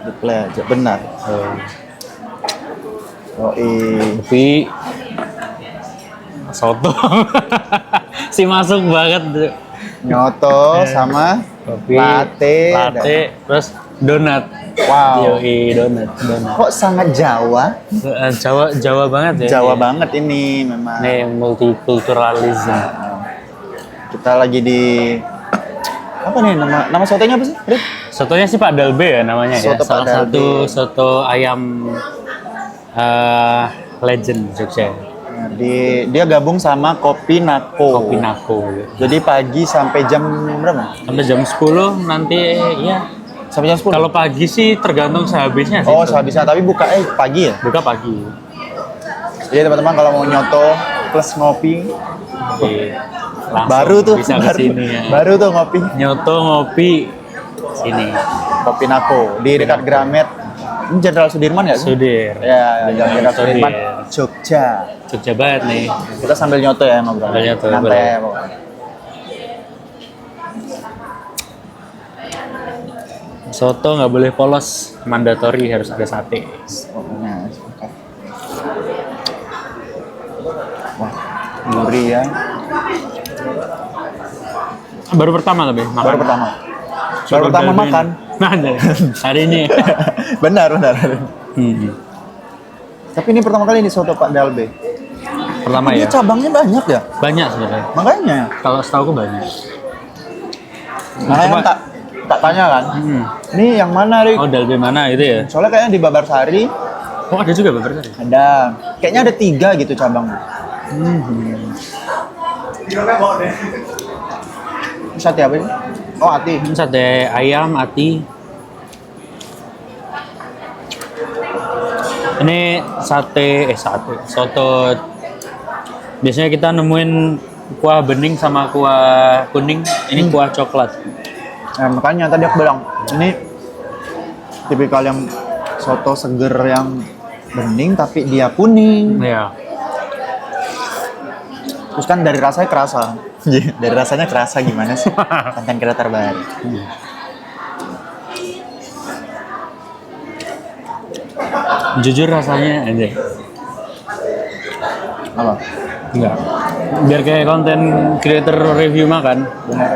Dipleja, benar. Oh, Tapi soto si masuk banget. nyoto sama Kopi, latte, terus donat. Wow. Yoi, donat. Kok sangat Jawa? Jawa banget ya. Jawa banget ini memang. Nih multikulturalisme. Kita lagi di apa nih nama sotonya apa sih? Rit? Sotonya sih Pak Dalbe ya namanya ya. Soto Pak Salah Dalbe. satu soto ayam legend Jogja. Nah, dia gabung sama Kopi Nako. Kopi Nako. Jadi pagi sampai jam berapa? Sampai jam 10 nanti ya. Sampai jam 10. Kalau pagi sih tergantung sehabisnya sih. Oh, sehabisnya tapi buka pagi ya? Buka pagi. Jadi teman-teman kalau mau nyoto plus ngopi Langsung baru tuh bisa kesini ya. baru tuh ngopi. Nyoto ngopi sini. Kopi Nako di dekat Gramet. Ini Jenderal Sudirman ya? Sudir. Ya, Jenderal Sudirman, Sudir. Jogja. Jogja banget nih. Kita sambil nyoto ya ngobrol. Sambil nyoto, Santai boleh. ya, pokoknya. Soto nggak boleh polos, mandatori harus ada sate. Pokoknya. Wah, gurih ya. Baru pertama tapi makan. Baru pertama. Baru pertama Dalbe makan. Nah, hari ini. benar. Hmm. Tapi ini pertama kali ini soto Pak Dalbe. Pertama Ini ya. cabangnya banyak ya? Banyak sebenarnya. Makanya. Kalau setahu aku banyak. Makanya Coba- kan tak tanya kan. Ini yang mana, Rik? Oh, Dalbe mana itu ya? Soalnya kayaknya di Babarsari Oh, ada juga beberapa. ada. Kayaknya ada 3 gitu cabang. Sate apa ini? Oh, ati. Sate ayam, ati. Ini sate soto. Biasanya kita nemuin kuah bening sama kuah kuning. Ini kuah coklat. Nah, makanya tadi aku bilang, ini tipikal yang soto seger yang bening tapi dia kuning. Iya. Terus kan dari rasanya kerasa. Dari rasanya kerasa gimana sih? Konten kreator baru. Jujur rasanya aja. Apa? Enggak. Biar kayak konten creator review makan. Benar.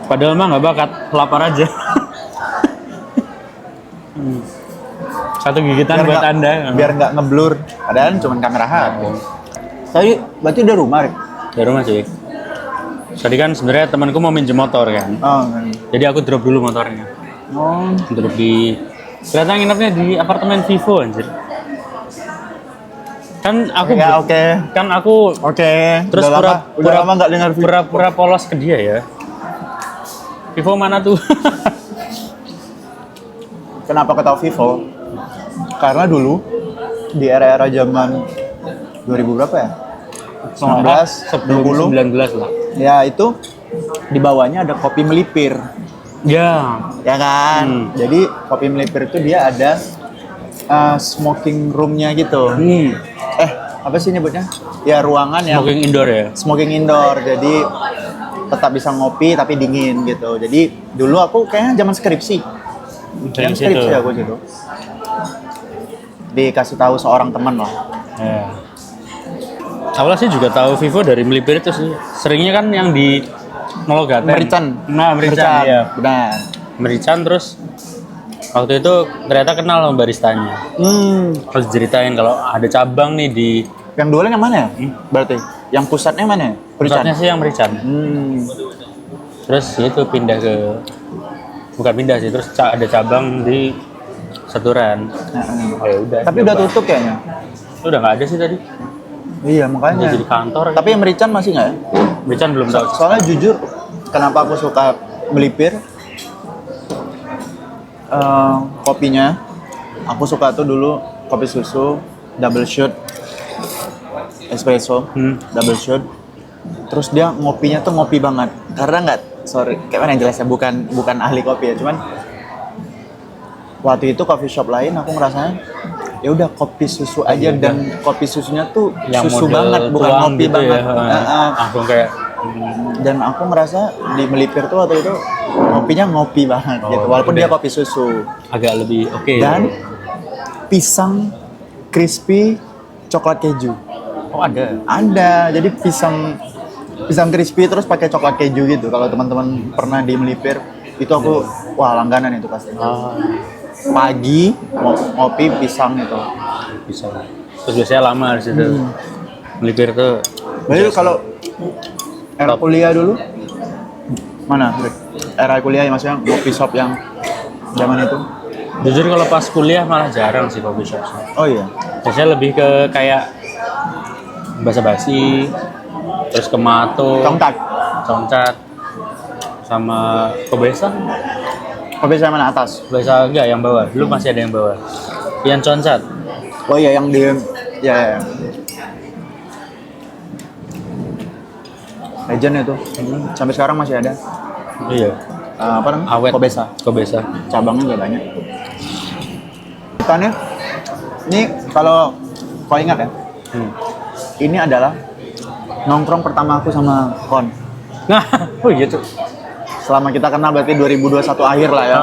Padahal mah nggak bakat, lapar aja. Satu gigitan buat Anda. Biar nggak ngeblur. Padahal cuma kamera HP. Tadi berarti udah rumah, Rik? Dari rumah sih. Tadi kan sebenarnya temanku mau minjem motor kan. Oh, Jadi aku drop dulu motornya. oh. Drop di ternyata nginepnya di apartemen Vivo anjir. Kan aku Ya, oke. kan aku Oke. terus udah lama nggak dengar video. pura-pura polos ke dia ya. Vivo mana tuh? Kenapa ketahui Vivo? Karena dulu di era-era zaman 2000 berapa ya? 19, sebelum 20. 19 lah. Ya itu di bawahnya ada kopi melipir, Ya, ya kan? Jadi kopi melipir itu dia ada smoking roomnya gitu. Apa sih nyebutnya? Ya ruangan yang smoking indoor ya. smoking indoor. Jadi tetap bisa ngopi tapi dingin gitu. Jadi dulu aku kayaknya zaman skripsi. Dari Yang skripsi situ. aku situ. Dikasih tahu seorang teman lah. Ya. Awalnya sih juga tahu Vivo dari melipir itu sih. Seringnya kan yang di Nologaten. Merican. Nah, Merican. Iya. Benar. Merican terus waktu itu ternyata kenal sama baristanya. Terus ceritain kalau ada cabang nih di Yang dualan yang mana ya? Berarti yang pusatnya mana ya? pusatnya sih yang Merican. Terus Terus itu pindah ke bukan pindah sih, terus ada cabang di Seturan. Oh ya udah. tapi udah tutup kayaknya. Udah nggak ada sih tadi. Iya Udah makanya. jadi kantor. Tapi yang Merican masih nggak ya? Merican belum tahu. Soalnya jujur, kenapa aku suka melipir? Kopinya, aku suka tuh dulu kopi susu double shot espresso, double shot. Terus dia ngopinya tuh ngopi banget. Karena kayak mana yang jelasnya bukan ahli kopi ya, cuman waktu itu coffee shop lain aku ngerasanya ya udah kopi susu aja dan kopi susunya tuh Yang susu model banget bukan tuang kopi gitu banget. ya. Langsung kayak Dan aku merasa di melipir tuh waktu itu ngopinya ngopi banget gitu. Walaupun dia udah. kopi susu. Agak lebih oke. Dan pisang crispy coklat keju. Oh ada. Ada. Jadi pisang crispy terus pakai coklat keju gitu. Kalau teman-teman pernah di Melipir, itu aku wah langganan itu pasti. Ah, Pagi ngopi pisang itu. bisa. Terus biasanya lama di situ. Melipir tuh. Jadi kalau era kuliah dulu mana? Rick? Era kuliah ya maksudnya kopi shop yang zaman itu. Jujur kalau pas kuliah malah jarang sih coffee shop. Oh iya. Biasanya lebih ke kayak basa-basi, terus ke Mato, Congcat. Congcat, sama Kobesa. Kopi saya mana atas? Kobesa enggak yang bawah, dulu masih ada yang bawah. Yang Congcat. Oh iya yang di ya. Legend itu. Sampai sekarang masih ada. Iya. Apa namanya? Awet. Kobesa. Kobesa. Cabangnya nggak banyak. Ikannya, ini kalau kau ingat ya, ini adalah nongkrong pertama aku sama Kon. Nah, oh iya tuh. Selama kita kenal berarti 2021 akhir lah ya.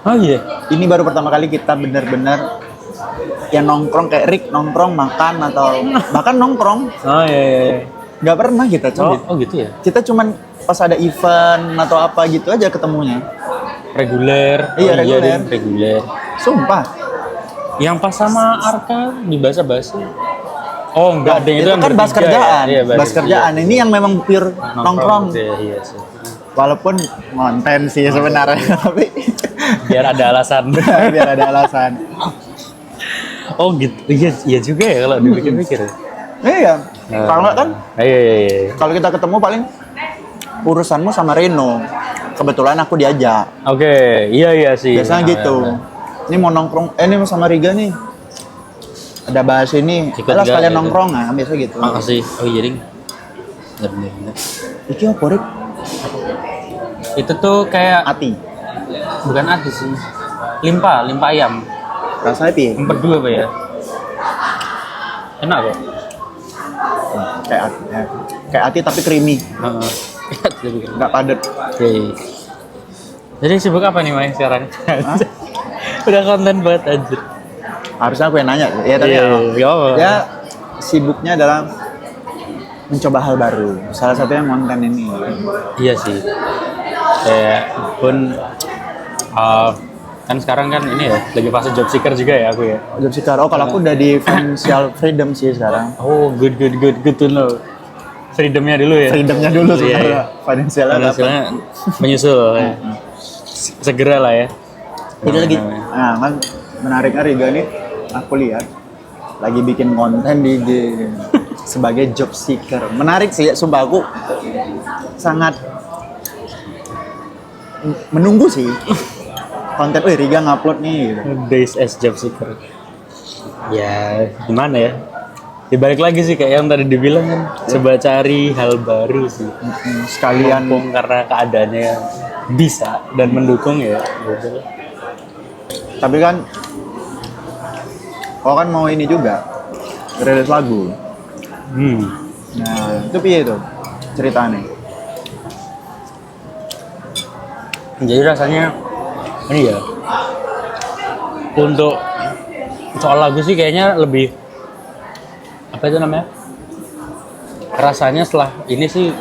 Oh iya. Ini baru pertama kali kita benar-benar yang nongkrong kayak Rick nongkrong makan atau bahkan nongkrong Oh iya, iya, iya. nggak pernah kita Oh, coba. gitu ya. Kita cuman pas ada event atau apa gitu aja ketemunya. Reguler. Iya, Oh, reguler. Ding, reguler. Sumpah. Yang pas sama Arka di basa-basi. Oh enggak, Nah, ding, itu kan bertiga bahas ya? kerjaan. Iya, Bahas kerjaan. Ini yang memang pure nongkrong. Iya, iya sih. Walaupun konten sih sebenarnya, tapi Biar ada alasan. biar ada alasan. Oh gitu. Iya, iya juga ya kalau dipikir-pikir. Iya. Kalau nggak kan, Iya, iya, iya. kalau kita ketemu paling urusanmu sama Reno. Kebetulan aku diajak. Oke, iya iya sih. Biasanya Nah, gitu. ya, Ini mau nongkrong, ini sama Riga nih. Ada bahas ini. Ikut Alah juga, sekalian gitu. nongkrong nah, biasa gitu. Makasih. Oh iya, Ding. Bener-bener. Iki apa, Rik? Itu tuh kayak Ati. bukan ati sih. Limpa ayam. Rasanya piye? Empedu apa ya? Enak kok. Kayak ati. Ya. Kayak ati tapi creamy. Heeh. Nggak padat. Oke. Jadi sibuk apa nih Mai sekarang? Udah konten banget anjir. Harusnya aku yang nanya. Ya tapi Iya, ya. iya, apa? Ya sibuknya adalah mencoba hal baru. Salah satunya konten ini. Iya sih. Kayak pun kan sekarang kan ini ya lagi fase job seeker juga ya aku ya. Job seeker. Oh kalau aku udah di financial freedom sih sekarang. Oh good to know. Freedomnya dulu ya. Freedomnya dulu Iya, sebenarnya. iya. Financialnya dapat. Hasilnya menyusul. Ya. Segera lah ya. Ini lagi, Namanya. nah kan menariknya Riga nih, aku lihat lagi bikin konten di sebagai job seeker. Menarik sih, sumpah aku sangat menunggu sih konten. Riga ngupload nih. Gitu. Days as job seeker. Ya gimana ya? Dibalik lagi sih kayak yang tadi dibilang kan, coba cari hal baru sih. Sekalian Mumpung karena keadaannya bisa dan mendukung ya. Gitu. tapi kan, kau kan mau ini juga rilis lagu. Nah itu piye tuh ceritanya? Jadi rasanya ini ya. Untuk soal lagu sih kayaknya lebih apa itu namanya? Rasanya setelah ini sih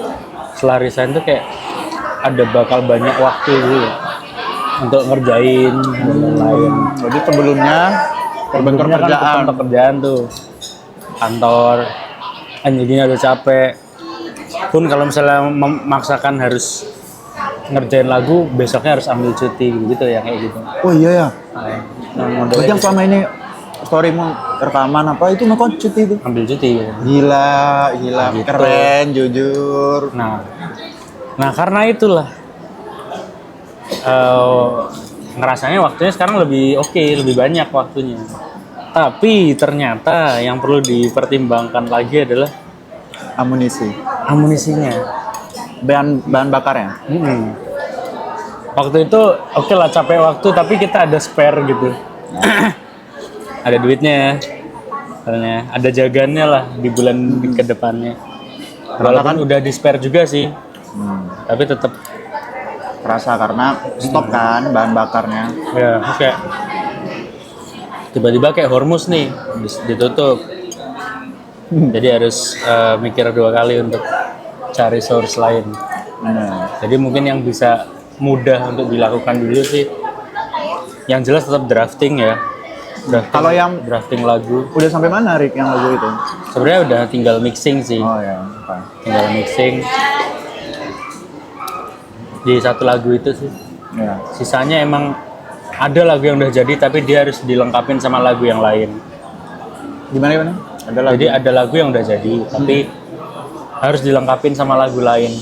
setelah resign tuh kayak ada bakal banyak waktu gitu untuk ngerjain dan lain-lain. Jadi sebelumnya bentuk Sebelumnya kan kerjaan. pekerjaan tuh kantor, anjingnya udah capek. Pun kalau misalnya memaksakan harus ngerjain lagu, besoknya harus ambil cuti gitu ya kayak gitu. Oh iya ya. Nah, modelnya Berarti yang gitu. selama ini storymu rekaman apa itu mah kau cuti itu? Ambil cuti gitu. Gila, Gitu. keren, jujur. Nah karena itulah ngerasanya waktunya sekarang lebih oke, lebih banyak waktunya. Tapi ternyata yang perlu dipertimbangkan lagi adalah amunisinya. Bahan bakarnya. Waktu itu oke lah capek waktu, tapi kita ada spare gitu. Ada duitnya, karena ada jaganya lah di bulan ke depannya. Walaupun udah di spare juga sih, tapi tetap kerasa karena stop kan bahan bakarnya. Ya, kayak tiba-tiba kayak Hormuz nih ditutup. Jadi harus mikir 2 kali untuk cari source lain. Benar. Jadi mungkin yang bisa mudah untuk dilakukan dulu sih, yang jelas tetap drafting ya. Kalau yang drafting lagu, udah sampai mana Rick yang lagu itu? sebenarnya udah tinggal mixing sih, Oh ya, oke. tinggal mixing di satu lagu itu sih. Ya. Sisanya emang ada lagu yang udah jadi tapi dia harus dilengkapin sama lagu yang lain. Gimana? Ada lagu. Jadi ada lagu yang udah jadi tapi harus dilengkapin sama lagu lain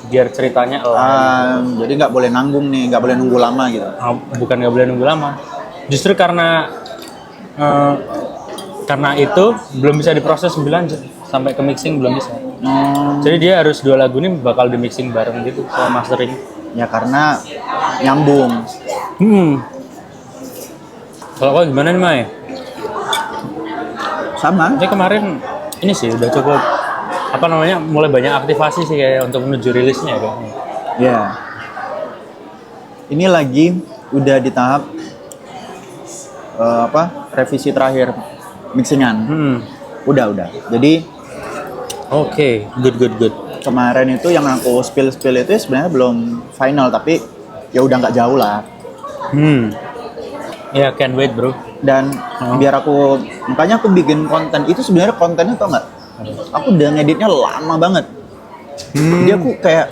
biar ceritanya Jadi nggak boleh nanggung nih, nggak boleh nunggu lama gitu. bukan nggak boleh nunggu lama. Justru karena itu belum bisa diproses lebih lanjut sampai ke mixing belum bisa. Jadi dia harus 2 lagu ini bakal di mixing bareng gitu sama mastering. Ya karena nyambung. Kalau kau gimana nih Mai? Sama. Saya kemarin ini sih udah cukup mulai banyak aktivasi sih kayak untuk menuju rilisnya ya. Ya. Ini lagi udah di tahap revisi terakhir mixingan. Udah. Jadi Oke, good. kemarin itu yang aku spill itu sebenarnya belum final tapi ya udah nggak jauh lah. Ya, can't wait bro. Dan makanya aku bikin konten itu sebenarnya kontennya tau nggak? Aku udah ngeditnya lama banget. Jadi aku kayak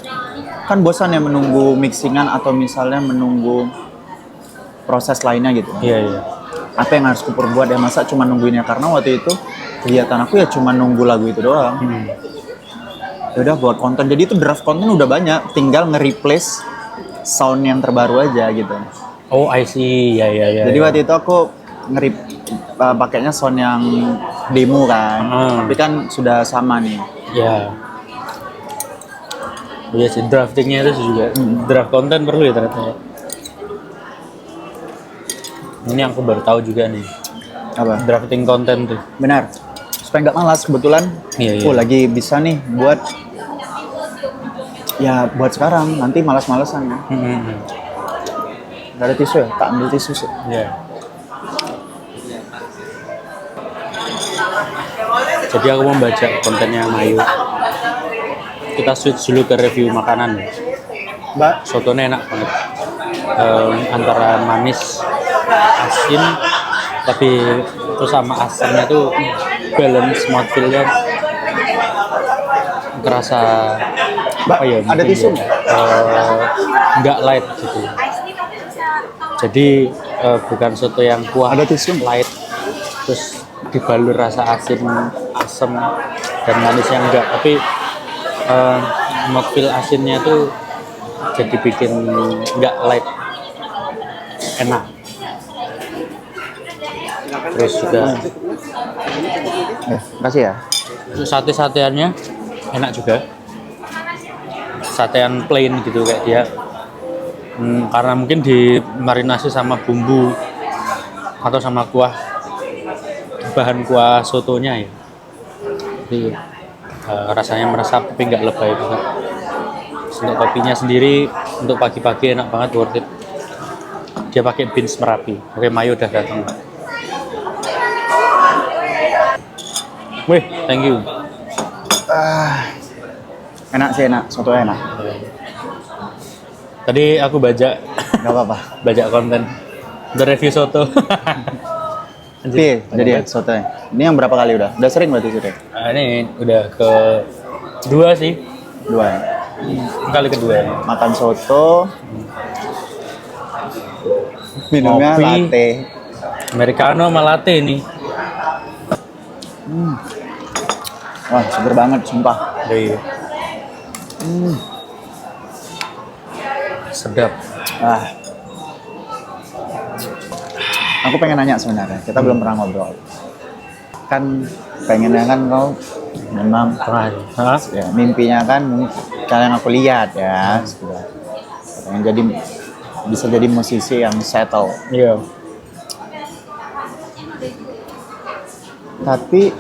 kan bosan ya menunggu mixingan atau misalnya menunggu proses lainnya gitu. Iya. Apa yang harus kuperbuat ya, masa cuma nungguinnya, karena waktu itu kegiatan aku ya cuma nunggu lagu itu doang. Ya udah buat konten, jadi itu draft konten udah banyak, tinggal nge-replace sound yang terbaru aja gitu. Oh, I see. Ya. Jadi waktu itu aku pakainya sound yang demo kan, tapi kan sudah sama nih. Ya. Iya sih, draftingnya itu juga draft konten perlu ya ternyata ya. Ini yang aku baru tahu juga nih. Apa? Drafting konten tuh. Benar. Supaya nggak malas kebetulan. Iya. Lagi bisa nih buat sekarang, nanti malas-malasan ya. Gak ada tisu ya? Tak ambil tisu sih. Iya. Jadi aku mau baca kontennya Mayu. Kita switch dulu ke review makanan ya. Mbak, Sotonya enak banget. Antara manis, asin, tapi itu sama asamnya tuh balance mouthfeel-nya kerasa. Mbak, ada tisu nggak? Nggak light gitu. Jadi bukan soto yang kuah, Ada tisu nggak? light, terus dibalur rasa asin, asam, dan manisnya enggak. Tapi mouthfeel asinnya tuh jadi bikin nggak light, enak. Terus juga Makasih ya. sate-sateannya enak juga. Satean plain gitu kayak dia. Karena mungkin dimarinasi sama bumbu atau sama bahan kuah sotonya ya. Jadi rasanya meresap tapi nggak lebay banget. Untuk kopinya sendiri untuk pagi-pagi enak banget, worth it. Dia pakai beans Merapi. Oke, Mayu udah datang. Wih, thank you. Enak sih, enak. Soto enak. Tadi aku Gak apa-apa. baca konten untuk review soto. Oke, jadi ya sotonya. Ini yang berapa kali udah? Udah sering berarti sudah? Ini udah kedua sih. 2 ya? Kali kedua ya. Makan soto. Minumnya Kopi. latte. Americano sama latte ini. Wah, seger banget, sumpah. Iya. Sedap. Aku pengen nanya sebenarnya, kita belum pernah ngobrol. Kan pengennya kan kau memang ya, mimpinya kan yang aku lihat ya, pengen bisa jadi musisi yang settle. Iya. Tapi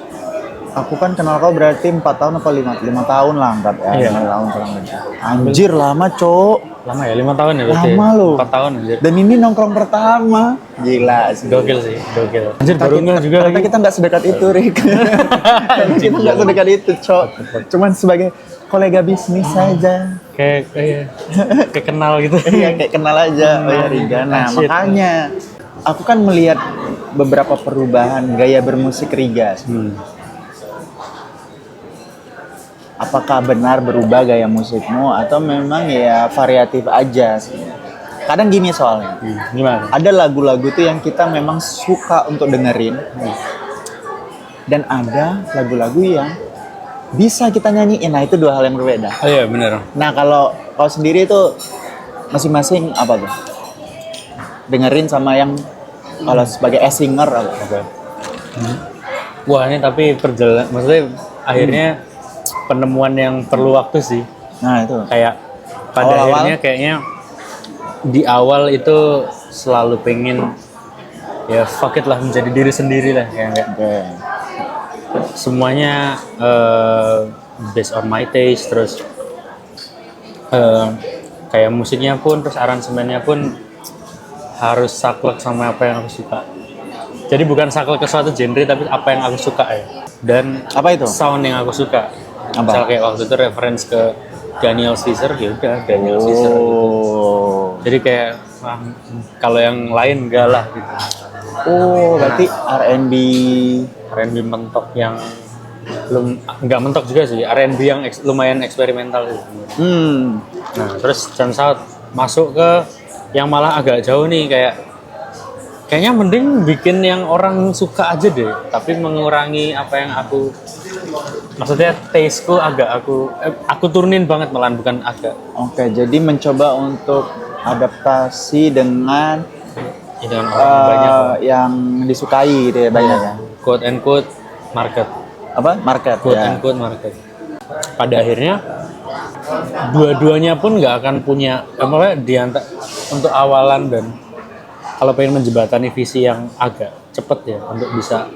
Aku kan kenal kau berarti 4 tahun apa 5 tahun lah anggap ya. Iya. 5 tahun kurang lebih. Anjir lama, Cok. Lama ya, 5 tahun ya berarti. Lama loh. 4 tahun anjir. Dan ini nongkrong pertama. Gila sih. Gokil sih, gokil. Anjir baru nggak juga Ternyata lagi. kita nggak sedekat itu, Rick. Karena kita nggak sedekat itu, Cok. Cuman sebagai kolega bisnis saja. Kayak kenal gitu. Iya, kayak kenal aja. Oh ya, Riga. Nah, Shit. makanya aku kan melihat beberapa perubahan gaya bermusik Riga. Apakah benar berubah gaya musikmu atau memang ya variatif aja sih? Kadang gini soalnya. Gimana? Ada lagu-lagu tuh yang kita memang suka untuk dengerin. Dan ada lagu-lagu yang bisa kita nyanyiin. Nah, itu dua hal yang berbeda. Oh iya benar. Nah, kalau kau sendiri itu masing-masing apa tuh? Dengerin sama yang kalau sebagai singer apa? Oke. Wah ini tapi perjalanan, maksudnya akhirnya penemuan yang perlu waktu sih. Nah, itu. Kayak pada Awal-awal? akhirnya kayaknya di awal itu selalu pengen ya fuck it lah, menjadi diri sendiri lah kayak Oke. semuanya based on my taste, terus kayak musiknya pun, terus aransemennya pun harus saklek sama apa yang aku suka. Jadi bukan saklek ke suatu genre, tapi apa yang aku suka ya. Dan Apa itu? sound yang aku suka. Apa? Misal kayak waktu itu reference ke Daniel Caesar, ya udah Daniel Caesar gitu. Oh. Jadi kayak kalau yang lain enggak lah gitu. Oh, berarti R&B. R&B mentok yang belum, enggak mentok juga sih, R&B yang lumayan eksperimental gitu. Nah, terus Chance Out masuk ke yang malah agak jauh nih, kayaknya mending bikin yang orang suka aja deh, tapi mengurangi apa yang aku, maksudnya tasteku agak aku turunin banget malahan, bukan agak. Oke, jadi mencoba untuk adaptasi dengan Dengan orang banyak lah. yang disukai gitu ya, banyak ya. Quote and quote market. Apa? Market Quote ya. and quote market. Pada akhirnya dua-duanya pun nggak akan punya, maksudnya untuk awalan dan kalau pengen menjembatani visi yang agak cepet ya untuk bisa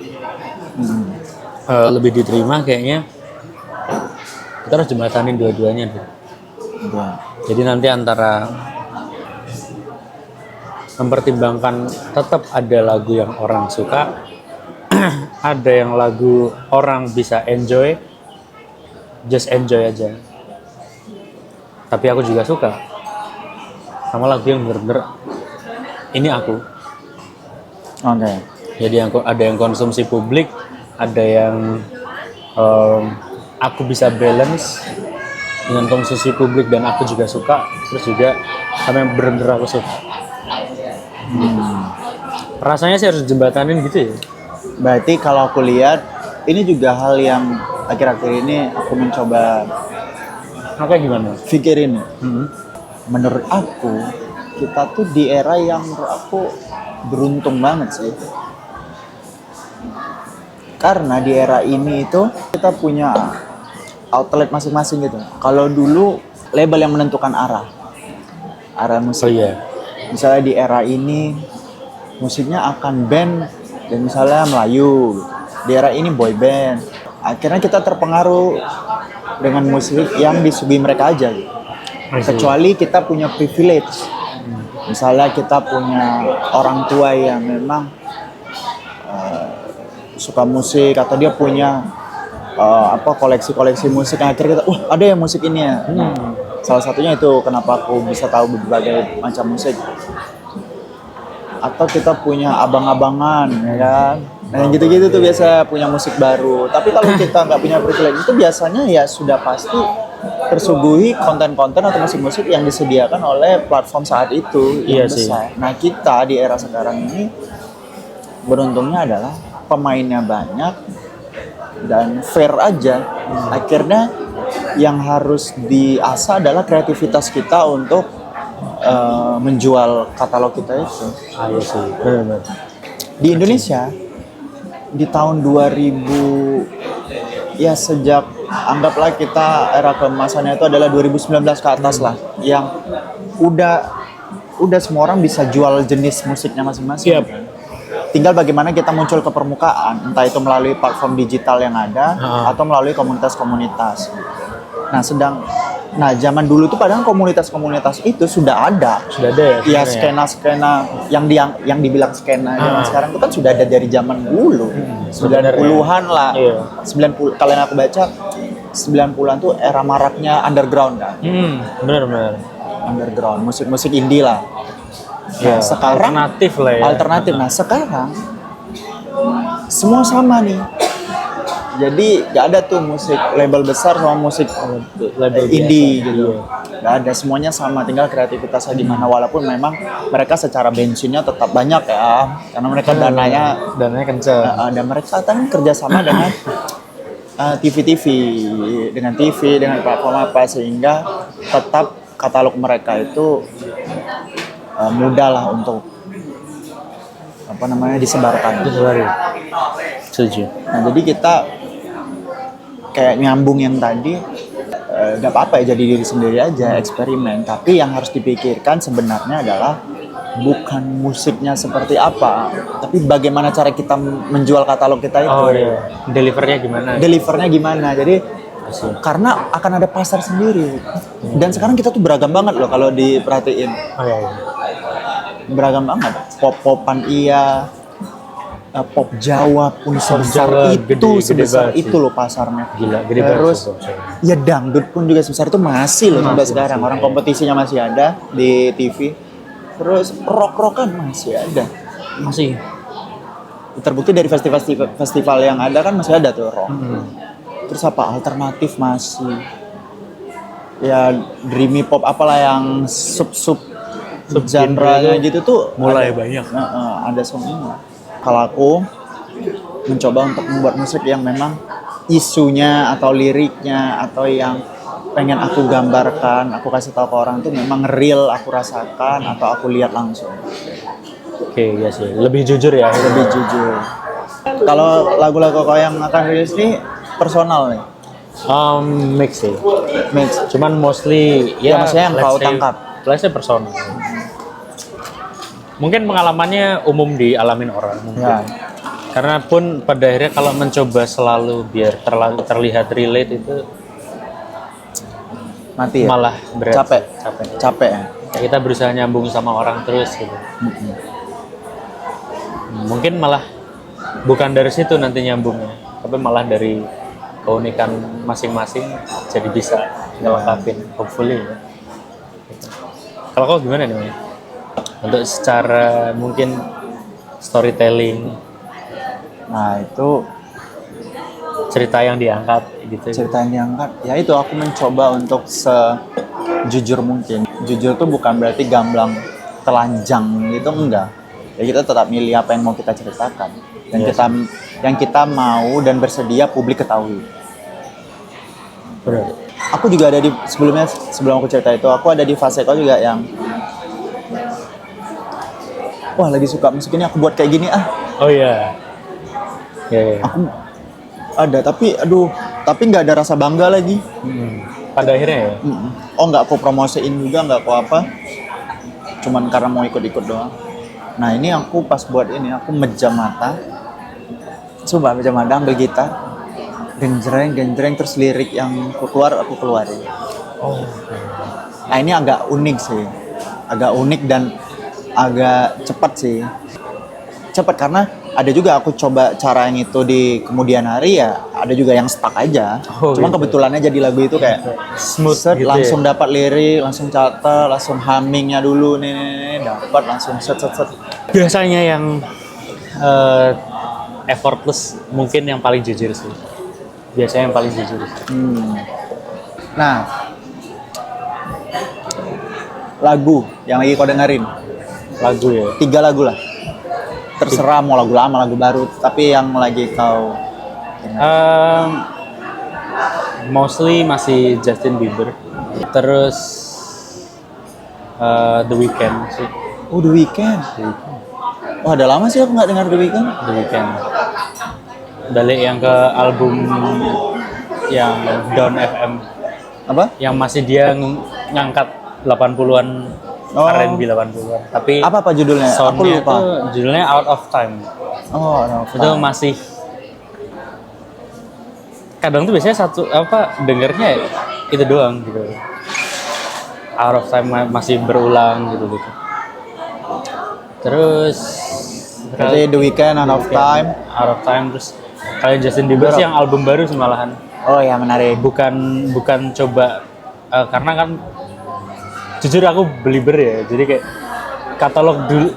lebih diterima, kayaknya kita harus jembatanin dua-duanya deh. Ya. Jadi nanti antara mempertimbangkan tetap ada lagu yang orang suka, ada yang lagu orang bisa enjoy, just enjoy aja. Tapi aku juga suka sama lagu yang bener-bener ini aku. Oke. Jadi ada yang konsumsi publik, ada yang aku bisa balance dengan konsumsi publik dan aku juga suka, terus juga sama yang bener-bener aku suka. Rasanya sih harus jembatanin gitu ya. Berarti kalau aku lihat ini juga hal yang akhir-akhir ini aku mencoba Oke, gimana? pikirin. Menurut aku kita tuh di era yang menurut aku beruntung banget sih. Karena di era ini itu kita punya outlet masing-masing gitu. Kalau dulu label yang menentukan arah musik. Oh iya. Misalnya di era ini musiknya akan band dan misalnya Melayu. Di era ini boy band. Akhirnya kita terpengaruh dengan musik yang disuguhi mereka aja gitu. Kecuali kita punya privilege. Misalnya kita punya orang tua yang memang suka musik atau dia punya koleksi-koleksi musik, yang akhirnya kita ada yang musik ini ya. Salah satunya itu kenapa aku bisa tahu berbagai macam musik. Atau kita punya abang-abangan ya kan. Nah yang gitu-gitu tuh biasa punya musik baru. Tapi kalau kita nggak punya privilege itu biasanya ya sudah pasti tersuguhi konten-konten atau musik-musik yang disediakan oleh platform saat itu yang Iya sih. besar. Nah kita di era sekarang ini beruntungnya adalah pemainnya banyak dan fair aja. Akhirnya yang harus diasah adalah kreativitas kita untuk menjual katalog kita itu. Iya sih. Benar. Di Indonesia di tahun 2000 ya sejak anggaplah kita era keemasannya itu adalah 2019 ke atas lah, yang udah semua orang bisa jual jenis musiknya masing-masing. Yep. tinggal bagaimana kita muncul ke permukaan, entah itu melalui platform digital yang ada atau melalui komunitas-komunitas. Nah, zaman dulu tuh padahal komunitas-komunitas itu sudah ada. Sudah ada ya? Iya, skena-skena yang dibilang skena zaman sekarang itu kan sudah ada dari zaman dulu. 90-an lah. Iya. 90, kalau yang aku baca 90-an tuh era maraknya underground kan. Benar. Underground, musik-musik indie lah. Ya, sekarang alternatif lah ya. Alternatif. Nah, sekarang semua sama nih. Jadi gak ada tuh musik label besar sama musik Label indie biasa. gitu. Gak ada, semuanya sama, tinggal kreativitasnya gimana. Walaupun memang mereka secara bensinnya tetap banyak ya, karena mereka dananya kenceng. dan mereka kan kerjasama dengan TV, dengan platform apa, sehingga tetap katalog mereka itu mudah lah untuk disebarkan. Setuju. Nah, jadi kita kayak nyambung yang tadi, gak apa-apa ya, jadi diri sendiri aja, eksperimen. Tapi yang harus dipikirkan sebenarnya adalah bukan musiknya seperti apa, tapi bagaimana cara kita menjual katalog kita itu. Delivernya gimana. Jadi karena akan ada pasar sendiri. Dan sekarang kita tuh beragam banget loh kalau diperhatiin. Beragam banget. Pop-popan iya, pop Jawa pun sebesar itu loh pasarnya. Gila, gede Terus banget. ya dangdut pun juga sebesar itu masih loh sampai sekarang. Orang kompetisinya masih ada di TV. Terus rock-rockan masih ada. Masih. Terbukti dari festival yang ada kan masih ada tuh rock. Terus apa, alternatif masih. Ya dreamy pop apalah yang sub genre-nya gitu tuh mulai ada, banyak. Ada semua. Kalau aku mencoba untuk membuat musik yang memang isunya atau liriknya atau yang pengen aku gambarkan, aku kasih tahu ke orang tuh memang real aku rasakan atau aku lihat langsung. Oke, iya sih. Lebih jujur ya. Lebih jujur. Kalau lagu-lagu kau yang akan rilis ini personal nih. Mix sih. Mix. Cuman mostly Ya, maksudnya yang kau tangkap. Let's say personal. Mungkin pengalamannya umum dialamin orang mungkin. Ya. Karena pun pada akhirnya kalau mencoba selalu biar terlihat relate itu Mati ya? malah berat. Capek ya? Ya, kita berusaha nyambung sama orang terus gitu. Mungkin malah bukan dari situ nanti nyambungnya, tapi malah dari keunikan masing-masing jadi bisa ngelengkapin, hopefully ya. Gitu. Kalau kau gimana nih, Maya? Untuk secara mungkin storytelling, Nah, itu cerita yang diangkat gitu. cerita yang diangkat. Ya itu, aku mencoba untuk sejujur mungkin. Jujur tuh bukan berarti gamblang telanjang gitu, enggak. Ya kita tetap milih apa yang mau kita ceritakan. Yang kita mau dan bersedia publik ketahui. Benar. Aku juga ada sebelum aku cerita itu, aku ada di fase kau juga yang wah, lagi suka musik ini, aku buat kayak gini ah. Oh iya. Ya. Aku ada, tapi nggak ada rasa bangga lagi. Pada akhirnya ya. Oh, nggak aku promosiin juga, nggak aku apa. Cuman karena mau ikut-ikut doang. Nah, ini aku pas buat ini, aku mejam mata. Coba mejam mata, ambil gitar. Genjreng, terus lirik yang aku keluarin. Oh. Nah, ini agak unik sih. Agak unik dan agak cepat sih. Cepat karena ada juga aku coba cara yang itu di kemudian hari, ya ada juga yang stuck aja. Cuman gitu. Kebetulannya jadi lagu itu kayak smooth gitu langsung ya? Dapat lirik, langsung catat, langsung hummingnya dulu nih dapat langsung set. Biasanya yang effortless mungkin yang paling jujur sih. Biasanya yang paling jujur sih. Nah, lagu yang lagi kau dengerin, lagu ya? 3 lagu lah. Terserah mau lagu lama, lagu baru, tapi yang lagi kau mostly masih Justin Bieber. Terus The Weeknd sih. Oh, The Weeknd. Wah, ada lama sih aku nggak dengar The Weeknd. The Weeknd. Balik yang ke album yang Down FM. Apa? Yang masih dia ngangkat 80-an R&B 80-an. Tapi Apa judulnya? Aku soundnya lupa. itu judulnya Out of Time. Oh, no, Itu masih kadang tuh biasanya dengernya itu doang gitu. Out of Time masih berulang gitu. Terus Berarti The Weeknd, Out of Time. Out of Time, terus kalian Justin Bieber sih yang album baru sih malahan. Oh ya, menarik. Bukan coba karena kan jujur aku belieber ya, jadi kayak katalog dulu.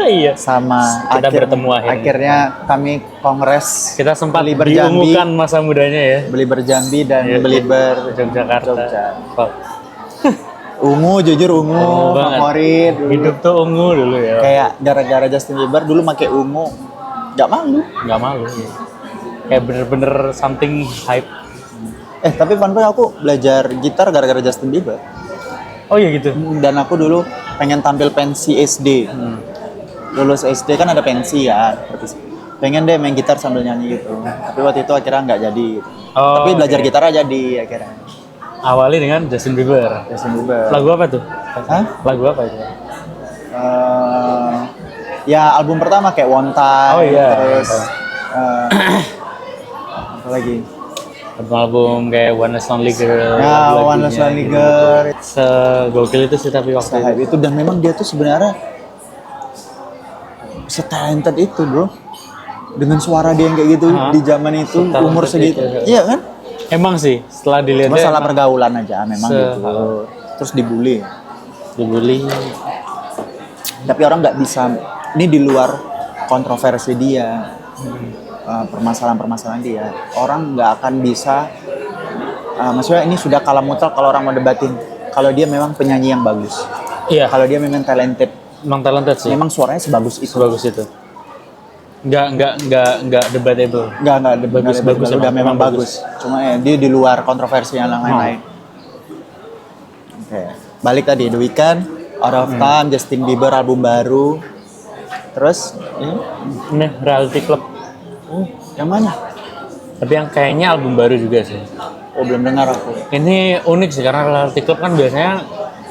Iya. Sama Kita bertemu akhirnya kami kongres. Kita sempat Belieber diungukan masa mudanya ya. Belieber Jambi dan Iya, Belieber Yogyakarta. Jogja. Fuck. Ungu, jujur ungu, Banget. favorit. Hidup tuh ungu dulu ya. Kayak gara-gara Justin Bieber dulu pakai ungu, nggak malu. Nggak malu. Ya. Kayak bener-bener something hype. Tapi fun fact, aku belajar gitar gara-gara Justin Bieber. Oh iya gitu. Dan aku dulu pengen tampil pensi SD. Lulus SD kan ada pensi ya. Pengen deh main gitar sambil nyanyi gitu. Tapi waktu itu akhirnya nggak jadi. Oh, Tapi belajar oke. gitar aja di akhirnya. Awali dengan Justin Bieber. Justin Bieber. Lagu apa tuh? Hah? Lagu apa itu? Ya album pertama kayak One Time. Oh, iya. Terus apa lagi? Album kayak One Less Lonely Girl. Ya, lagu-lagunya One Less Lonely gitu. Girl. Segokil itu sih tapi waktu Sehype itu. itu, dan memang dia tuh sebenarnya setalented itu, bro. Dengan suara dia yang kayak gitu Hah? di zaman itu, Setalented umur segitu. itu, ya. Iya kan? Emang sih setelah dilihat Masalah pergaulan aja memang gitu. Terus dibully. dibully. Tapi orang nggak bisa, ini di luar kontroversi dia, permasalahan-permasalahan dia. Orang nggak akan bisa, maksudnya ini sudah kalah mutlak kalau orang mau debatin. Kalau dia memang penyanyi yang bagus, Iya, kalau dia memang talented, emang talented sih. memang suaranya sebagus itu. Sebagus itu. Nggak debatable. Nggak Bagus, udah emang memang bagus. Cuma ya, dia di luar kontroversi yang lain-lain. Oke. Balik tadi The Weeknd, Out of Time, Justin Bieber album baru. Terus Ini Reality Club. yang mana? Tapi yang kayaknya album baru juga sih. Oh, belum dengar aku. Ini unik sih karena Reality Club kan biasanya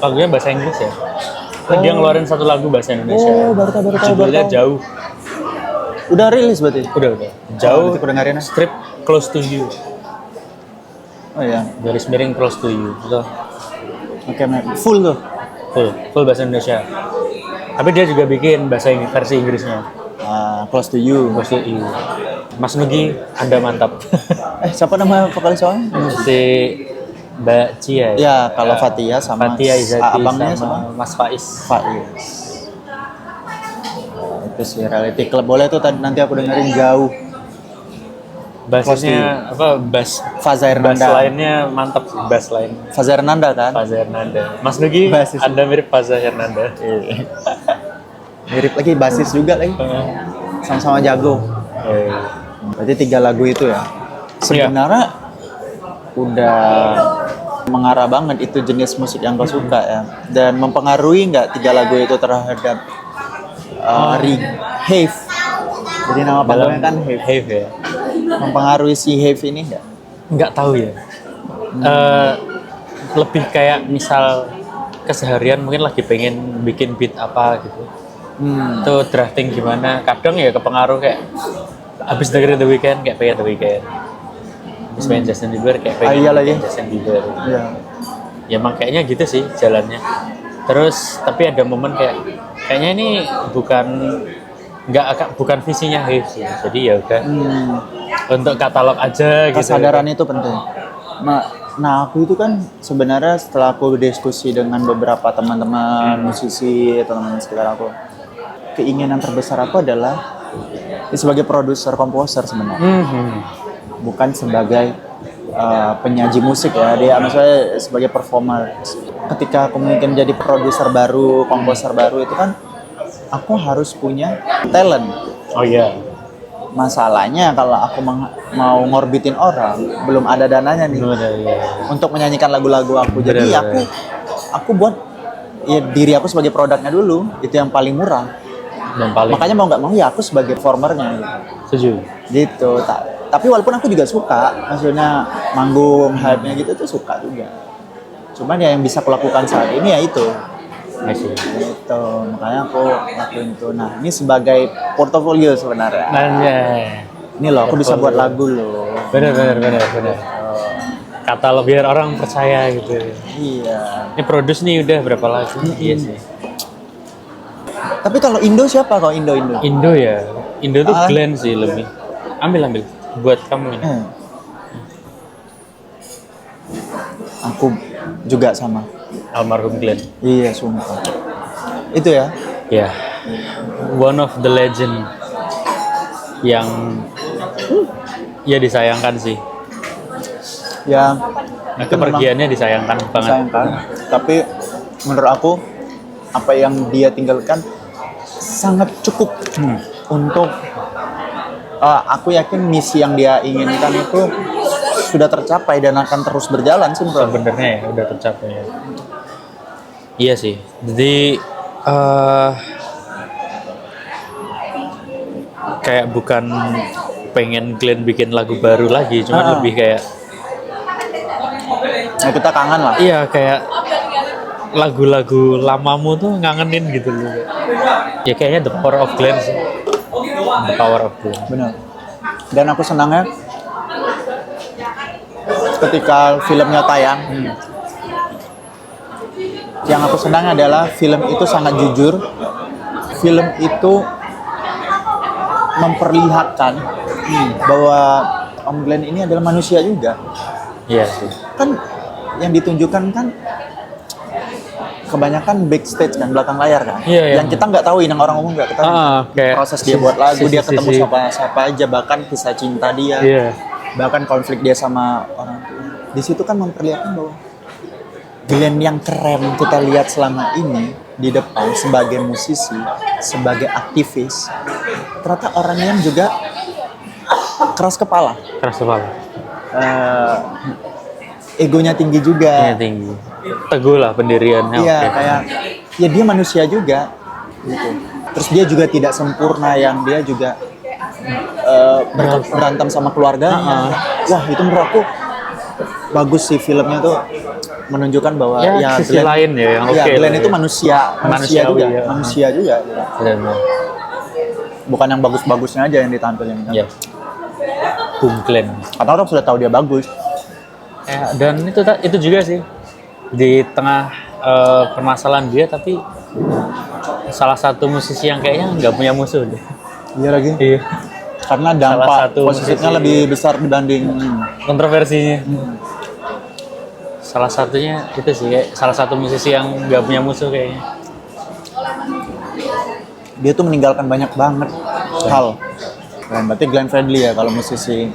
lagunya bahasa Inggris ya. Dia ngeluarin satu lagu bahasa Indonesia. Oh, baru tahu. Judulnya Jauh. Udah rilis berarti? Udah. Jauh. Nanti aku dengerin. Strip Close to You. Oh iya. Garis miring Close to You. Itu Oke, full tuh. full bahasa Indonesia. Tapi dia juga bikin versi Inggrisnya. Close to You. Close to You. Mas Nugi, Anda mantap. Siapa nama vokalis soalnya? Si Mbak Cia. Ya, kalau Fatia sama Fatia Izati abangnya sama Mas Faiz. Faiz. Itu sih Reality Club. Boleh tuh nanti aku dengerin Jauh. Bassnya apa? Bass Faza Hernanda. lainnya mantap sih, bass lain. Faza Hernanda kan? Faza Hernanda. Mas Nugi, Basis. Anda mirip Faza Hernanda. Mirip lagi, basis juga lagi. Sama-sama jago. Berarti 3 lagu itu ya. Sebenarnya udah mengarah banget itu jenis musik yang kau suka ya. Dan mempengaruhi nggak 3 lagu itu terhadap Have? Jadi nama panggungnya kan Have. Have ya. Mempengaruhi si Have ini nggak? Nggak tahu ya. Lebih kayak misal keseharian mungkin lagi pengen bikin beat apa gitu. Itu drafting gimana? Kadang ya kepengaruh kayak abis dengerin The Weeknd kayak pengen The Weeknd. Abis main Justin Bieber kayak pengen iya lagi. Justin Bieber. Iya. Ya emang kayaknya gitu sih jalannya. Terus tapi ada momen kayaknya ini bukan visinya Have sih. Jadi ya udah untuk katalog aja gitu. Kesadaran itu penting. Nah, aku itu kan sebenarnya setelah aku berdiskusi dengan beberapa teman-teman musisi, teman-teman sekitar aku, keinginan terbesar aku adalah sebagai produser komposer sebenarnya, bukan sebagai penyaji musik ya. Dia maksudnya sebagai performer. Ketika aku mungkin jadi produser baru, komposer baru itu kan aku harus punya talent. Oh iya. Masalahnya kalau aku mau ngorbitin orang, belum ada dananya nih untuk menyanyikan lagu-lagu aku. Jadi aku buat ya diri aku sebagai produknya dulu, itu yang paling murah. Dan paling Makanya mau nggak mau ya aku sebagai performernya gitu. setuju. Gitu. Tapi walaupun aku juga suka, maksudnya manggung, hype-nya gitu tuh suka juga. Cuman ya yang bisa aku lakukan saat ini ya itu. I see. Gitu, makanya aku lakuin itu. Nah, ini sebagai portofolio sebenarnya. Anjay. Ini loh, aku bisa buat lagu loh. Bener. Katalog biar orang percaya gitu. Iya. Ini produce nih udah berapa lagu? Iya sih. Tapi kalau Indo siapa kalau Indo? Indo ya. Indo tuh Ah. Glenn sih lebih. Ambil. Buat kamu ini. Aku juga sama. Almarhum Glenn. Iya, sumpah. Itu ya. Ya. One of the legend yang ya disayangkan sih. Ya, Nah, kepergiannya disayangkan banget. sayangkan. Tapi menurut aku apa yang dia tinggalkan sangat cukup untuk aku yakin misi yang dia inginkan itu sudah tercapai dan akan terus berjalan sih bro. Sebenarnya ya udah tercapai ya. Iya sih. Jadi kayak bukan pengen Glenn bikin lagu baru lagi, cuman lebih kayak Nah, kita kangen lah. iya kayak lagu-lagu lamamu tuh ngangenin gitu loh. Ya kayaknya the power of Glenn sih. The power of Glenn. Benar. Dan aku senangnya ketika filmnya tayang, yang aku senang adalah film itu sangat jujur. Film itu memperlihatkan bahwa Om Glenn ini adalah manusia juga. Iya sih. Kan yang ditunjukkan kan kebanyakan backstage kan, belakang layar kan. Iya. Yang kita nggak tahu, yang orang umum nggak ketahui. Kayak Proses dia buat lagu, dia ketemu sisi- sama siapa aja, bahkan kisah cinta dia. Iya. Bahkan konflik dia sama orang tua. Di situ kan memperlihatkan bahwa Glenn yang keren kita lihat selama ini di depan sebagai musisi, sebagai aktivis, ternyata orang yang juga keras kepala, Keras kepala. egonya tinggi juga. Iya tinggi. Teguh lah pendiriannya. Iya, oke. kayak ya dia manusia juga gitu. Terus dia juga tidak sempurna, yang dia juga berantem sama keluarganya. Wah, itu menurut aku bagus sih filmnya tuh, menunjukkan bahwa Ya, sisi lain ya yang iya, oke Glenn lah itu ya. manusia Manusiawi, juga, ya. manusia juga. Gitu. Benar. Bukan yang bagus-bagusnya aja yang ditampilin kan. Iya. Bung Glenn. Karena orang sudah tahu dia bagus. Dan itu juga sih di tengah permasalahan dia, tapi salah satu musisi yang kayaknya nggak punya musuh deh. Iya lagi. Iya. Karena Salah dampak satu positifnya musisi- lebih besar dibanding Kontroversinya. Salah satunya itu sih, kayak salah satu musisi yang nggak punya musuh kayaknya. dia tuh meninggalkan banyak banget hal. Dan berarti Glenn Fredly ya kalau musisi.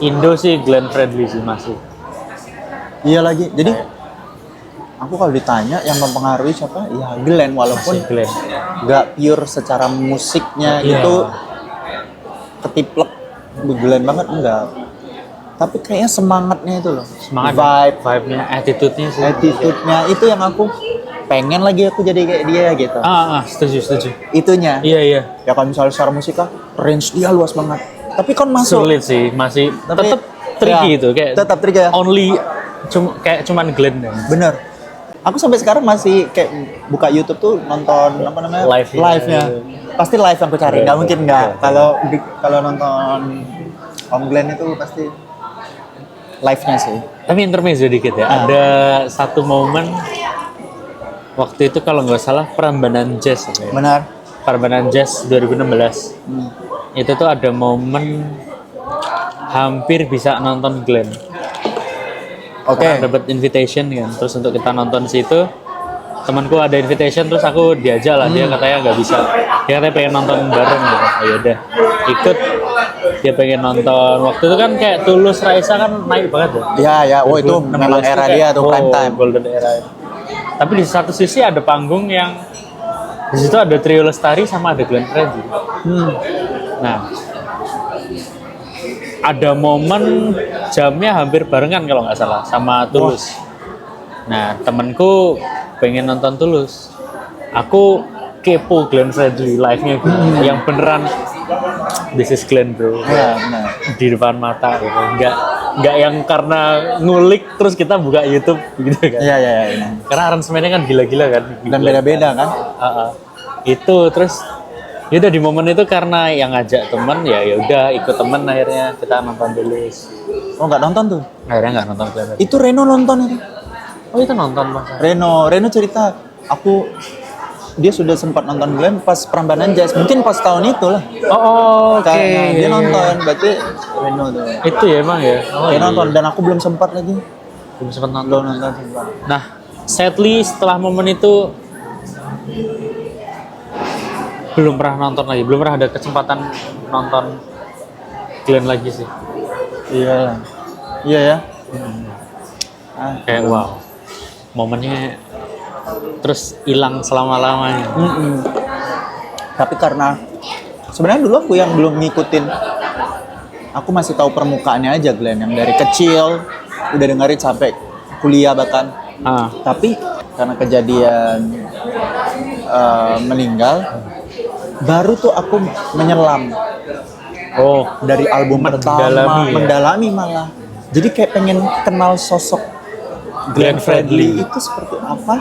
Indo sih Glenn Fredly sih masih. Iya lagi. Jadi aku kalau ditanya yang mempengaruhi siapa? Ya Glenn, walaupun Masih Glenn. nggak pure secara musiknya Iya. itu ketiplek Glenn banget enggak. Tapi kayaknya semangatnya itu loh. Semangat, vibe-nya, attitude-nya sih. Attitude-nya itu yang aku pengen lagi aku jadi kayak dia gitu. Setuju. Itunya. Iya. Ya kalau misalnya secara musikal range dia luas banget. Tapi kan masuk. Sulit sih, masih Tapi, tetap tricky ya, itu kayak tetap tricky ya. only cuman Glenn ya. Bener. Aku sampai sekarang masih kayak buka YouTube tuh nonton apa namanya Live-nya. Pasti live yang aku cari. Nggak mungkin nggak. Iya. Kalau nonton Om Glenn itu pasti live-nya sih. Tapi intermezzo dikit ya. Ada satu momen waktu itu kalau nggak salah Prambanan Jazz ya. Benar. Prambanan Jazz 2016. Hmm. Itu tuh ada momen hampir bisa nonton Glenn. Oke. Karena dapat invitation kan. Terus untuk kita nonton situ, temanku ada invitation, terus aku diajak lah. Dia katanya nggak bisa. Dia katanya pengen nonton bareng gitu. Oh yaudah, ikut. Dia pengen nonton. Waktu itu kan kayak Tulus Raisa kan naik banget ya. Ya. Oh itu 2016 memang tuh era kayak, dia tuh prime time. Golden era. Tapi di satu sisi ada panggung yang di situ ada Trio Lestari sama ada Glenn Fredly. Nah, ada momen jamnya hampir barengan kalau nggak salah sama Tulus. Nah, temanku pengen nonton Tulus. Aku kepo Glenn Fredly live-nya gitu. Yang beneran this is Glenn bro. Iya, benar. Di depan mata gitu. nggak yang karena ngulik terus kita buka YouTube gitu kan. Iya, iya, iya. Karena aransemennya kan gila-gila kan. Dan beda-beda kan? Itu terus ya udah di momen itu karena yang ngajak temen ya udah ikut temen akhirnya kita nonton dulu. Oh, nggak nonton tuh? Akhirnya nggak nonton Glenn. Itu Reno nonton itu. Oh itu nonton mas. Reno cerita, dia sudah sempat nonton Glenn pas Prambanan Jazz, mungkin pas tahun itu lah. Oh, oke. Kayaknya dia nonton, berarti Reno tuh. Itu ya emang ya. Oh, Dia nonton dan aku belum sempat lagi. belum sempat nonton. Belum nonton sempat. Nah, sadly setelah momen itu belum pernah nonton lagi, belum pernah ada kesempatan nonton Glenn lagi sih. Iya. Iya ya. Kayak wow, momennya terus hilang selama-lamanya. Tapi karena sebenarnya dulu aku yang belum ngikutin, aku masih tahu permukaannya aja Glenn, yang dari kecil udah dengerin sampai kuliah bahkan. Tapi karena kejadian meninggal, baru tuh aku menyelam. Oh, Dari album pertama, mendalami malah. Jadi kayak pengen kenal sosok Glenn Fredly itu seperti apa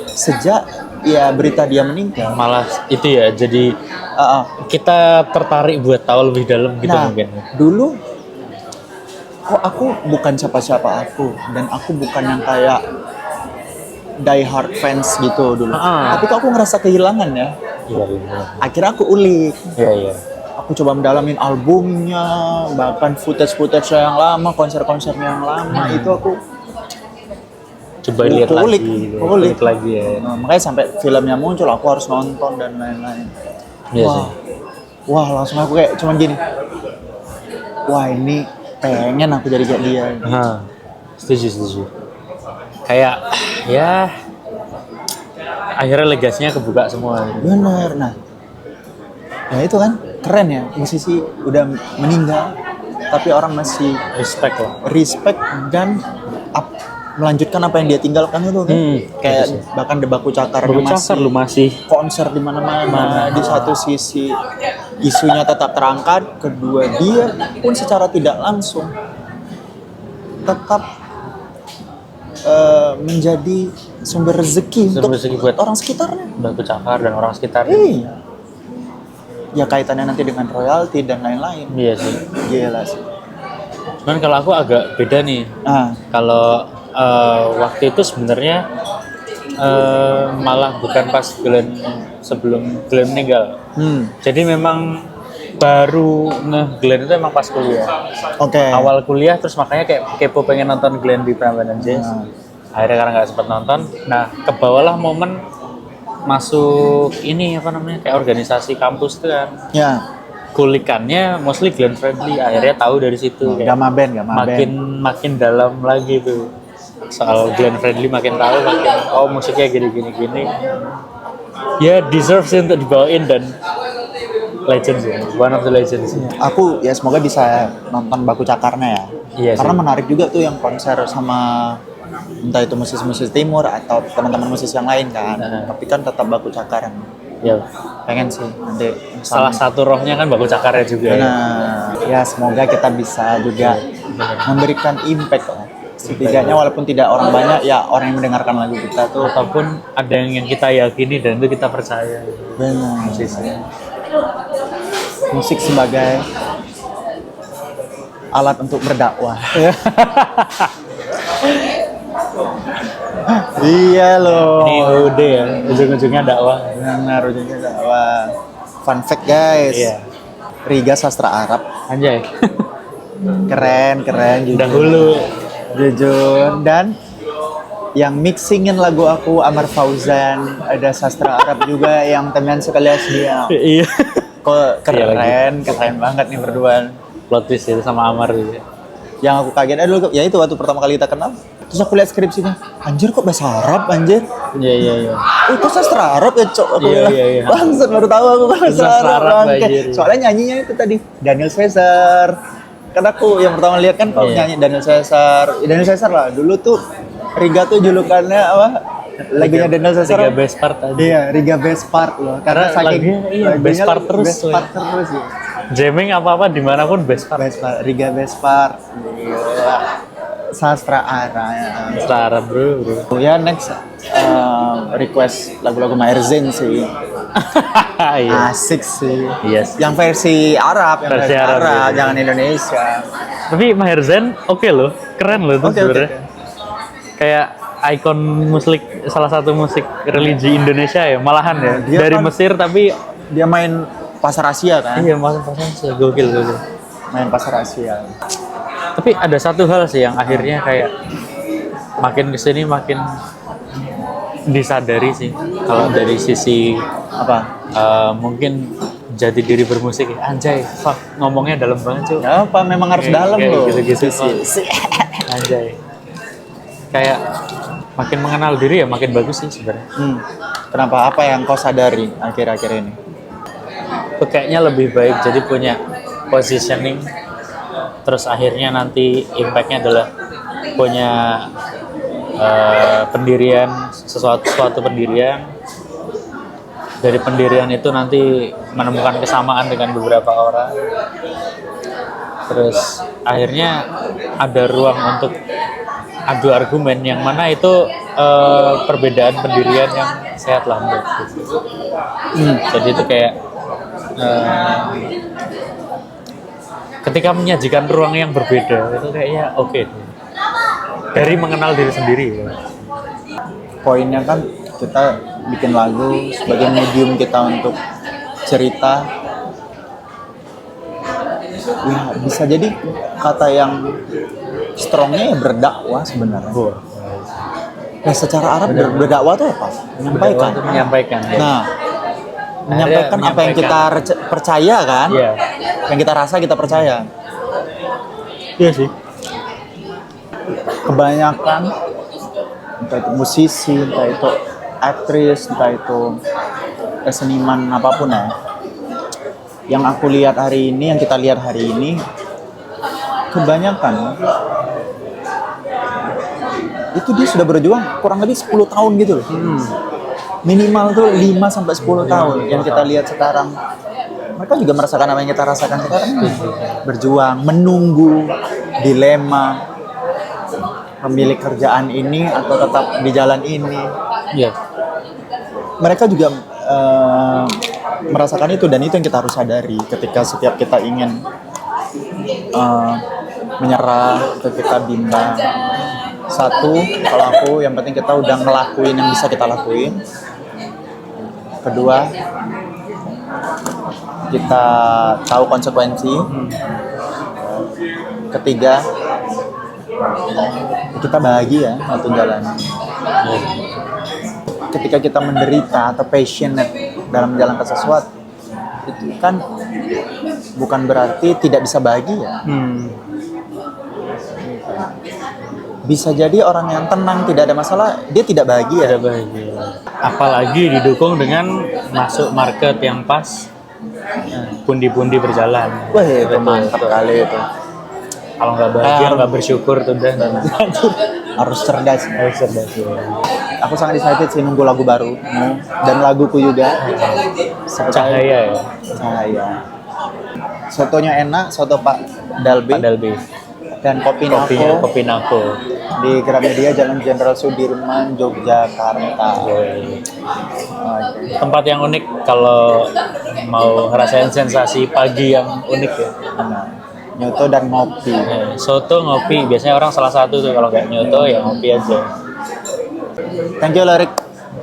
sejak ya berita dia meninggal. malah itu ya, jadi kita tertarik buat tahu lebih dalam gitu mungkin. Dulu kok aku bukan siapa-siapa aku, dan aku bukan yang kayak die hard fans gitu dulu. Tapi kok aku ngerasa kehilangan ya. Iya. Akhirnya aku ulik. Iya. Aku coba mendalamin albumnya, bahkan footage yang lama, konser-konsernya yang lama itu aku Coba lihat ulik lagi ya. Nah, makanya sampai filmnya muncul aku harus nonton dan lain-lain. Iya sih. Wah, langsung aku kayak cuman gini. Wah, ini pengen aku jadi kayak dia. Setuju. Kayak ya akhirnya legasinya kebuka semua. Bener. Nah itu kan keren ya, musisi udah meninggal tapi orang masih respect dan melanjutkan apa yang dia tinggalkan itu kan. Kayak bahkan Baku Cakar lu masih konser di mana-mana. Di satu sisi isunya tetap terangkat, kedua dia pun secara tidak langsung tetap menjadi sumber rezeki untuk buat orang sekitarnya. Baku Cakar dan orang sekitarnya. Iya. Ya kaitannya nanti dengan royalti dan lain-lain. Iya sih. Gila sih. Cuman kalau aku agak beda nih. Kalau waktu itu sebenarnya malah bukan pas sebelum Glenn meninggal. Jadi memang baru nge-Glenn itu emang pas kuliah. Awal kuliah terus makanya kayak kepo pengen nonton Glenn di Prambanan Jazz. Akhirnya karena nggak sempat nonton. Nah, kebawalah momen masuk ini kayak organisasi kampus tuh kan. Ya. Kulikannya mostly Glenn Fredly. Akhirnya tahu dari situ. Gama band. Makin dalam lagi tuh. Soal Glenn Fredly makin tahu, musiknya gini. Ya deserves untuk dibawain dan legends ya, one of the legends. Aku ya semoga bisa nonton Baku Cakarnya ya. Iya Karena sih. menarik juga tuh yang konser sama entah itu musisi-musisi timur atau teman-teman musisi yang lain kan. Tapi kan tetap Baku Cakar. Ya, Pengen sih nanti salah satu rohnya kan Baku Cakarnya juga. Nah, ya semoga kita bisa juga memberikan impact lah. Setidaknya walaupun tidak orang banyak, ya orang yang mendengarkan lagu kita tuh. Ataupun ada yang kita yakini dan itu kita percaya. Benar. Musik sebagai alat untuk berdakwah. Iya loh. Ini udah ya, ujung-ujungnya dakwah. Benar, ujungnya dakwah. Fun fact guys. Iya. Riga sastra Arab. Anjay. Keren jujur. Dahulu. Jujur. Dan yang mixingin lagu aku Amar Fauzan, ada sastra Arab juga yang teman sekalian dia. Iya. Kok keren banget nih berdua. Plot twist itu sama Amar gitu. Yang aku kaget dulu ya itu waktu pertama kali kita kenal. Terus aku lihat skripsinya, anjir kok bahasa Arab anjir. Iya. Itu sastra Arab ya cok. Aku bilang, Iya. bangsat baru tahu aku bahasa Arab. Anjir. Soalnya nyanyinya itu tadi Daniel Caesar. Karena aku yang pertama lihat kan kalau nyanyi Daniel Caesar lah. Dulu tuh Riga tuh julukannya apa? Lagunya Daniel Caesar. Riga Best Part aja. Iya, Riga Best Part loh. Karena saking lagunya best part terus. ya. Jamming apa-apa dimanapun Bespar. Bespar, Riga Bespar, gila. Sastra Ara ya. Setara bro. Ya next request lagu-lagu Maher Zain sih. Iya. Asik sih. Yes. Yang versi Arab, yang Versi versi Arab, Arab, iya. jangan Indonesia. Tapi Maher Zain oke loh, keren loh itu Oke, sebenarnya. Kayak ikon musik, salah satu musik religi Indonesia ya, malahan ya. Dia Dari kan- Mesir tapi Dia main pasar Asia kan? iya masuk gokil. Main pasar Asia. Tapi ada satu hal sih yang akhirnya kayak makin kesini makin disadari sih kalau dari sisi Apa? mungkin jati diri bermusik ya. Anjay, fuck, ngomongnya dalam banget cuy. Ya apa? Memang harus Kayak- dalam kayak loh. gitu-gitu. Sih. Anjay. Kayak makin mengenal diri ya makin bagus sih sebenarnya. Kenapa? Apa yang kau sadari akhir-akhir ini? Itu kayaknya lebih baik jadi punya positioning, terus akhirnya nanti impactnya adalah punya pendirian, suatu pendirian. Dari pendirian itu nanti menemukan kesamaan dengan beberapa orang, terus akhirnya ada ruang untuk adu argumen yang mana itu perbedaan pendirian yang sehat lah menurutku. Jadi itu kayak ketika menyajikan ruang yang berbeda itu kayaknya oke. Dari mengenal diri sendiri ya. Poinnya kan kita bikin lagu sebagai medium kita untuk cerita. Ya, bisa jadi kata yang strongnya ya berdakwah sebenarnya. Nah, secara Arab berdakwah itu apa? Menyampaikan. Menyampaikan ya. Nah, menyampaikan apa yang kita percaya kan? Iya. Yang kita rasa kita percaya. Iya sih. Kebanyakan entah itu musisi, entah itu aktris, entah itu seniman apapun ya. Yang aku lihat hari ini, yang kita lihat hari ini, kebanyakan itu dia sudah berjuang kurang lebih 10 tahun gitu loh. Minimal tuh 5 sampai 10 tahun yang kita lihat sekarang. Mereka juga merasakan apa yang kita rasakan sekarang. Berjuang, menunggu, dilema, memilih kerjaan ini atau tetap di jalan ini. Iya. Mereka juga merasakan itu, dan itu yang kita harus sadari ketika setiap kita ingin menyerah, ketika bimbang. Satu, kalau aku yang penting kita udah ngelakuin yang bisa kita lakuin. Kedua, kita tahu konsekuensi. Ketiga, kita bahagia atau jalan. Ketika kita menderita atau passionate dalam menjalankan sesuatu, itu kan bukan berarti tidak bisa bahagia. Bisa jadi orang yang tenang, tidak ada masalah, dia tidak bahagia. Tidak bahagia. Apalagi didukung dengan masuk market yang pas, pundi-pundi berjalan. Wah, itu mantap kali itu. Kalau nggak bahagia, nggak bersyukur tuh udah. Harus cerdas. Harus cerdas ya. Aku sangat excited sih nunggu lagu baru dan laguku juga. Cahaya ya. Cahaya. Sotonya enak, soto Pak Dalbi. Padahal B. Dan kopi Nako Kopi Nako. di Gramedia Jalan Jenderal Sudirman, Yogyakarta. Boy. Oke. Tempat yang unik kalau mau ngerasain sensasi pagi yang unik ya. Nah, nyoto dan ngopi. Soto ngopi biasanya orang salah satu tuh, kalau nggak nyoto ya ngopi aja. Thank you Lorik.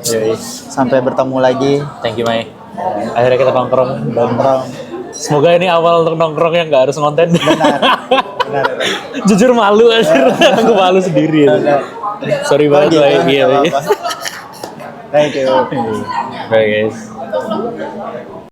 Yoi. Sampai bertemu lagi. Thank you Mai. Akhirnya kita nongkrong. Nongkrong. Semoga ini awal untuk nongkrong yang nggak harus ngonten. Benar. Jujur malu aja. Aku malu sendiri. Sorry banget Mai. Iya. Thank you. Bye guys.